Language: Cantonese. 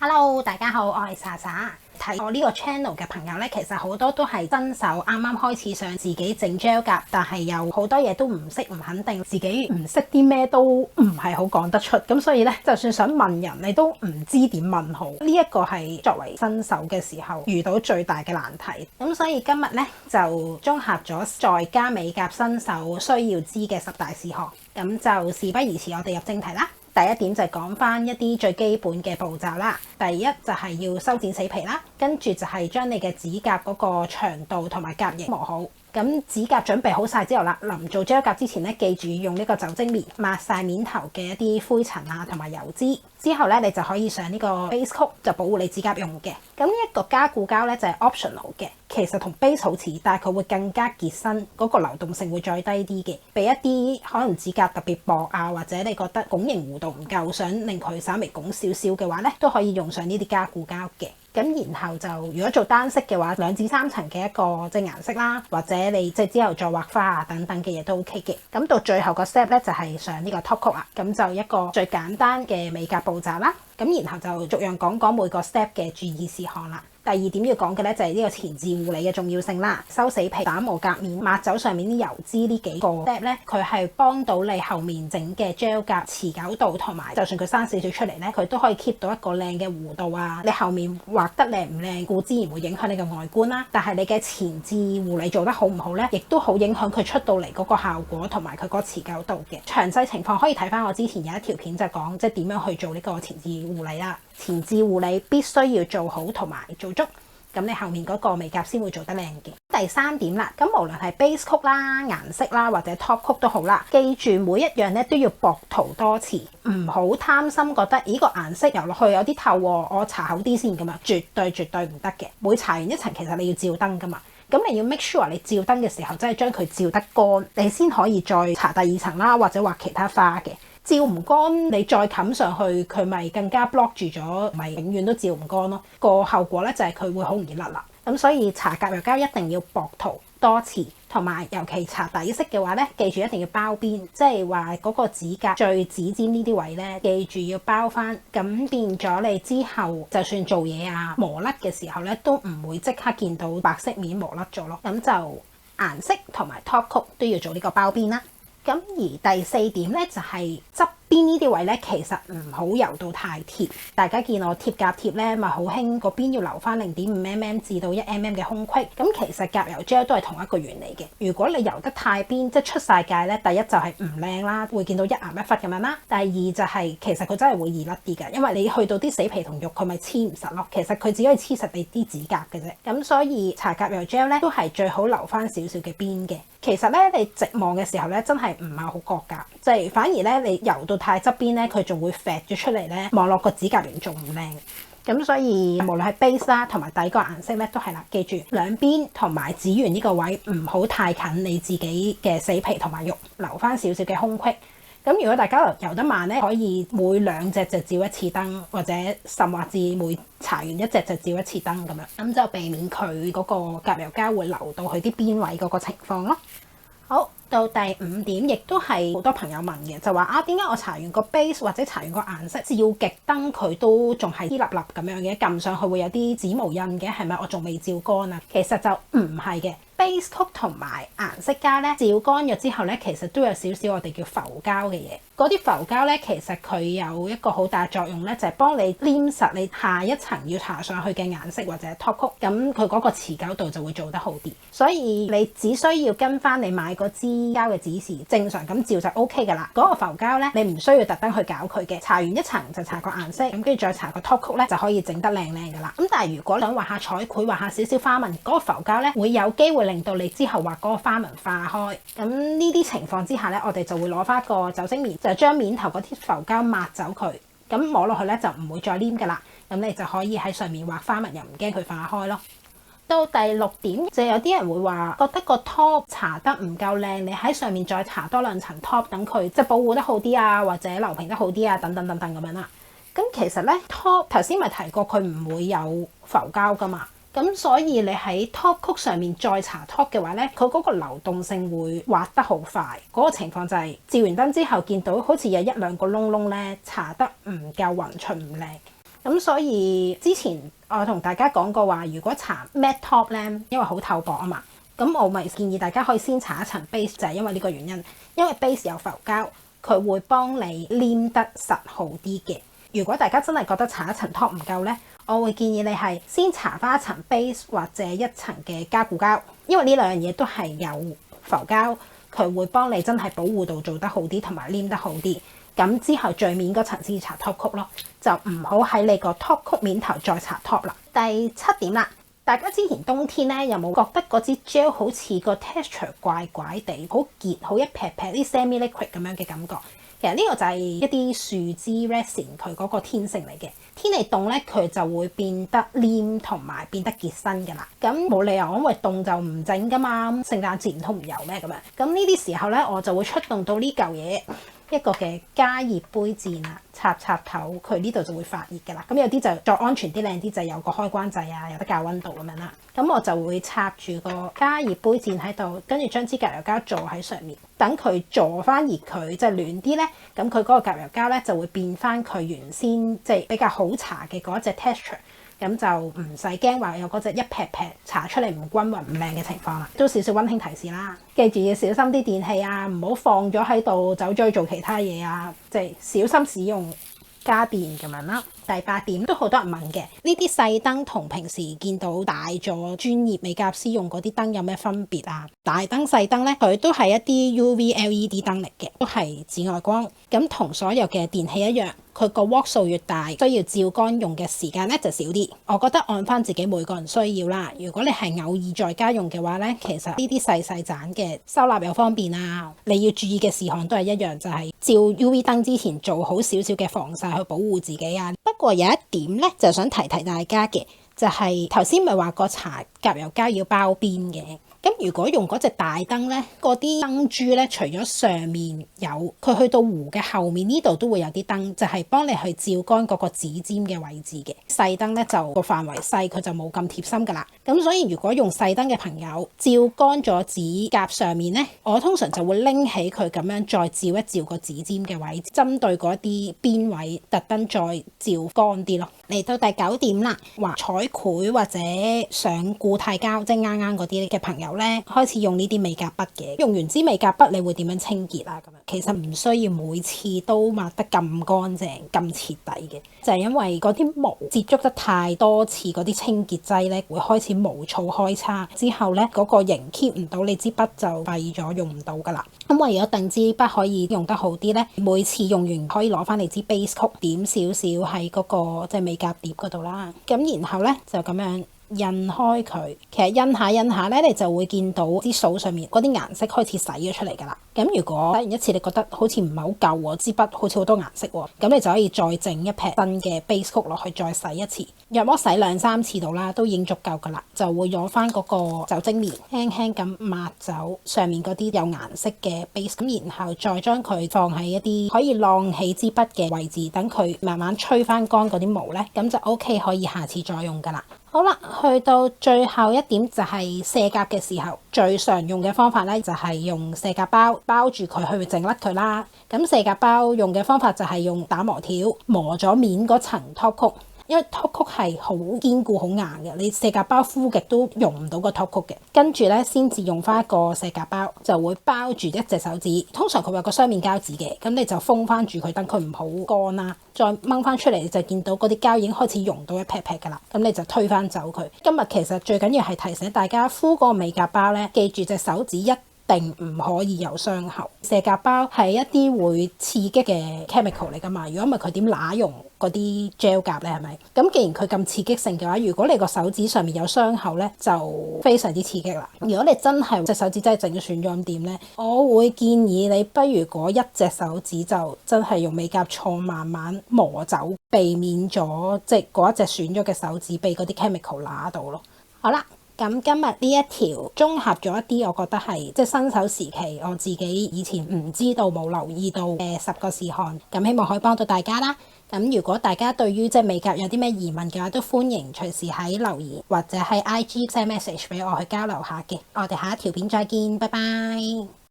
Hello，大家好，我係莎莎。睇我呢個 channel 嘅朋友呢，其實好多都係新手，啱啱開始想自己整 gel 甲，但係有好多嘢都唔識，唔肯定，自己唔識啲咩都唔係好講得出。咁所以呢，就算想問人，你都唔知點問好。呢一個係作為新手嘅時候遇到最大嘅難題。咁所以今日呢，就綜合咗在家美甲新手需要知嘅10大事項。咁就事不宜遲，我哋入正題啦。第一點就係講翻一啲最基本嘅步驟啦。第一就係要修剪死皮啦，跟住就係將你嘅指甲嗰個長度同埋甲型磨好。咁指甲準備好晒之後啦，臨做 gel 甲之前咧，記住用呢個酒精棉抹晒面頭嘅一啲灰塵啊同埋油脂。之後咧，你就可以上呢個 base coat 就保護你指甲用嘅。咁呢一個加固膠咧就係 optional 嘅，其實同 base 好似，但係佢會更加結身，嗰個流動性會再低啲嘅。俾一啲可能指甲特別薄啊，或者你覺得拱形弧度唔夠，想令佢稍微拱少少嘅話咧，都可以用上呢啲加固膠嘅。咁然後就如果做單色嘅話，2至3層嘅一個即係顏色啦，或者你即係之後再畫花啊等等嘅嘢都 OK 嘅。咁到最後個 step 咧就係上呢個 top coat 啦，咁就一個最簡單嘅美甲步驟啦。咁然後就逐樣講講每個 step 嘅注意事項啦。第二點要講嘅咧就係呢個前置護理嘅重要性啦。修死皮、打磨甲面、抹走上面啲油脂呢幾個 step 咧，佢係幫到你後面整嘅 gel 甲持久度，同埋就算佢生少少出嚟咧，佢都可以 keep 到一個靚嘅弧度啊。你後面畫得靚唔靚，固之然會影響你嘅外觀啦。但係你嘅前置護理做得好唔好咧，亦都好影響佢出到嚟嗰個效果同埋佢個持久度嘅。詳細情況可以睇翻我之前有一條片就講即係點樣去做呢個前置護理啦。前置護理必須要做好同埋做足，咁你後面嗰個美甲先會做得靚嘅。第3點啦，咁無論係 base coat 啦、顏色啦或者 top coat 都好啦，記住每一樣咧都要薄塗多次，唔好貪心覺得咦個顏色油落去有啲透喎，我搽厚啲先咁樣，絕對唔得嘅。每搽完一層，其實你要照燈噶嘛，咁你要 make sure 你照燈嘅時候真係將佢照得乾，你先可以再搽第2層啦，或者畫其他花嘅。照唔乾，你再冚上去，佢咪更加 block 住咗，咪永遠都照唔乾咯。個後果咧就係佢會好容易甩啦。咁所以搽甲油膠一定要薄塗多次，同埋尤其搽底色嘅話咧，記住一定要包邊，即係話嗰個指甲最指尖呢啲位咧，記住要包翻，咁變咗你之後就算做嘢啊磨甩嘅時候咧，都唔會即刻見到白色面磨甩咗咯。咁就顏色同埋 top coat 都要做呢個包邊啦。咁而第4點咧就係側邊呢啲位咧，其實唔好油到太貼。大家見我貼甲貼咧，咪好興嗰邊要留翻0.5mm 至到1mm 嘅空隙。咁其實甲油 gel 都係同一個原理嘅。如果你油得太邊，即係出晒界咧，第一就係唔靚啦，會見到一岩一忽咁樣啦。第二就係其實佢真係會易甩啲㗎，因為你去到啲死皮同肉，佢咪黐唔實咯。其實佢只可以黐實你啲指甲嘅啫。咁所以搽甲油 gel 咧，都係最好留翻少少嘅邊嘅。其實咧，你直望嘅時候咧，真係唔係好覺㗎，即係反而咧，你油到太側邊咧，佢仲會甩咗出嚟咧，望落個指甲型仲唔靚。咁所以無論係 base 啦同埋底個顏色咧，都係啦，記住兩邊同埋指緣呢個位唔好太近你自己嘅死皮同埋肉，留翻少少嘅空隙。咁如果大家油得慢咧，可以每2隻就照一次燈，或者甚至每搽完1隻就照一次燈咁樣，咁就避免佢嗰個甲油膠會流到去啲邊位嗰個情況咯。好，到第5點，亦都係好多朋友問嘅，就話啊，點解我搽完個 base 或者搽完個顏色照極燈佢都仲係啲粒粒咁樣嘅，撳上去會有啲指模印嘅，係咪我仲未照乾啊？其實就唔係嘅。base coat 同埋顏色膠咧，照乾咗之後咧，其實都有少少我哋叫浮膠嘅嘢。嗰啲浮膠咧，其實佢有一個好大作用咧，就係幫你黏實你下一層要搽上去嘅顏色或者 top coat，咁佢嗰個持久度就會做得好啲。所以你只需要跟翻你買嗰支膠嘅指示，正常咁照就 OK 噶啦。嗰個浮膠咧，你唔需要特登去搞佢嘅，搽完一層就搽個顏色，咁跟住再搽個 top coat咧，就可以整得靚靚噶啦。咁但係如果想畫下彩繪，畫下少少花紋，嗰個浮膠咧會有機會令到你之後畫嗰個花紋化開。咁呢啲情況之下咧，我哋就會攞翻個酒精棉，就將面頭嗰啲浮膠抹走佢，咁摸落去咧就唔會再黏噶啦。咁你就可以喺上面畫花紋，又唔驚佢化開咯。到第6點，就有啲人會話覺得個 top 搽得唔夠靚，你喺上面再搽多2層 top，等佢即係保護得好啲啊，或者留平得好啲啊，等等咁樣啦。咁其實咧 top 頭先咪提過佢唔會有浮膠噶嘛。咁所以你喺 top coat 上面再搽 top 嘅話咧，佢嗰個流動性會滑得好快。嗰個情況就係照完燈之後見到好似有1-2個窿窿咧，搽得唔夠勻稱唔靚。咁所以之前我同大家講過話，如果搽 matte top 咧，因為好透薄啊嘛，咁我咪建議大家可以先搽一層 base，就係因為呢個原因，因為 base 有浮膠，佢會幫你黏得實好啲嘅。如果大家真係覺得搽一層 top 唔夠咧，我會建議你係先搽翻一層 base 或者一層嘅加固膠，因為呢兩樣嘢都係有浮膠，佢會幫你真係保護度做得好啲，同埋黏得好啲。咁之後最面嗰層先搽 top coat 咯，就唔好喺你個 top coat 面頭再搽 top 啦。第7點啦，大家之前冬天咧有冇覺得嗰支 gel 好似個 texture 怪怪地，好結好一撇撇啲 semi liquid 咁樣嘅感覺？其實呢個就係一啲樹脂 resin 佢嗰個天性嚟嘅。天氣凍咧，佢就會變得黏同埋變得結身㗎啦。咁冇理由因為凍就唔整㗎嘛。聖誕節唔通唔油咩咁樣？咁呢啲時候咧，我就會出動到呢嚿嘢。一個嘅加熱杯墊啊，插頭，佢呢度就會發熱㗎啦。咁有啲就再安全啲靚啲，就有個開關掣啊，有得校溫度咁樣啦。咁我就會插住個加熱杯墊喺度，跟住將支隔油膠坐喺上面，等佢坐翻熱佢，即係暖啲咧。咁佢嗰個隔油膠咧就會變翻佢原先即係比較好搽嘅嗰隻 texture。咁就唔使驚話有嗰隻一撇撇搽出嚟唔均勻唔靚嘅情況啦。都少少溫馨提示啦，記住要小心啲電器啊，唔好放咗喺度走咗去做其他嘢啊，即係小心使用家電咁樣啦。第8點都好多人問嘅，呢啲細燈同平時見到大咗專業美甲師用嗰啲燈有咩分別啊？大燈細燈咧，佢都係一啲 UV LED 燈嚟嘅，都係紫外光。咁同所有嘅電器一樣，佢個瓦數越大，需要照乾用嘅時間咧就少啲。我覺得按翻自己每個人需要啦。如果你係偶爾在家用嘅話咧，其實呢啲細細盞嘅收納又方便啊。你要注意嘅事項都係一樣，就係照 UV 燈之前做好少少嘅防曬去保護自己啊。不過有一點咧，就想提提大家嘅，就係頭先咪話個搽夾油膠要包邊嘅。咁如果用嗰隻大燈咧，嗰啲燈珠咧，除咗上面有，佢去到壺嘅後面呢度都會有啲燈，就係幫你去照乾嗰個指尖嘅位置嘅。細燈咧就個範圍細，佢就冇咁貼心噶啦。咁所以如果用細燈嘅朋友照乾咗指甲上面咧，我通常就會拎起佢咁樣再照一照個指尖嘅位置，針對嗰啲邊位特登再照乾啲咯。嚟到第9點啦，話彩繪或者上固態膠，即係啱嗰啲嘅朋友咧，開始用呢啲美甲筆嘅。用完支美甲筆，你會點樣清潔啊？咁樣其實唔需要每次都抹得咁乾淨、咁徹底嘅，就係因為嗰啲毛接觸得太多次，嗰啲清潔劑咧會開始毛躁開叉，之後咧嗰個型 keep 唔到，你支筆就廢咗，用唔到噶啦。咁為咗等支筆可以用得好啲咧，每次用完可以攞翻嚟支 base coat 點少少喺嗰個即係美甲碟嗰度啦。咁然後咧就咁樣印開佢，其實印下咧，你就會見到啲掃上面嗰啲顏色開始洗咗出嚟㗎啦。咁如果洗完一次你覺得好似唔係好夠喎，支筆好似好多顏色喎，咁你就可以再整一撇新嘅 base coat 落去，再洗一次。約莫洗2-3次到啦，都已經足夠㗎啦。就會攞翻嗰個酒精棉輕輕咁抹走上面嗰啲有顏色嘅 base，咁然後再將佢放喺一啲可以晾起支筆嘅位置，等佢慢慢吹翻乾嗰啲毛咧，咁就 OK，可以下次再用㗎啦。好啦，去到最後一點就係卸甲嘅時候，最常用嘅方法咧就係用卸甲包包住佢去整甩佢啦。咁卸甲包用嘅方法就係用打磨條磨咗面嗰層 top coat，因為 top coat 係好堅固好硬嘅，你卸甲包敷極都用唔到個 top coat 嘅。跟住咧先至用翻一個卸甲包，就會包住一隻手指。通常佢會有個雙面膠紙嘅，咁你就封翻住佢，等佢唔好乾啦。再掹翻出嚟，你就見到嗰啲膠已經開始溶到一劈劈㗎啦。咁你就推翻走佢。今日其實最緊要係提醒大家敷嗰個美甲包咧，記住隻手指一定唔可以有傷口。卸甲包係一啲會刺激嘅 chemical 嚟㗎嘛，如果唔係佢點乸溶嗰啲 gel 甲咧？係咪？咁既然佢咁刺激性嘅話，如果你個手指上面有傷口咧，就非常之刺激啦。如果你真係隻手指真係整損咗咁點咧？我會建議你不如嗰一隻手指就真係用美甲銼慢慢磨走，避免咗即係嗰一隻損咗嘅手指被嗰啲 chemical 乸到咯。好啦。咁今日呢一條綜合咗一啲，我覺得係即係新手時期我自己以前唔知道冇留意到嘅10個事項，咁希望可以幫到大家啦。咁如果大家對於即係美甲有啲咩疑問嘅話，都歡迎隨時喺留言或者喺 IG send message 俾我去交流下嘅。我哋下一條片再見，拜拜。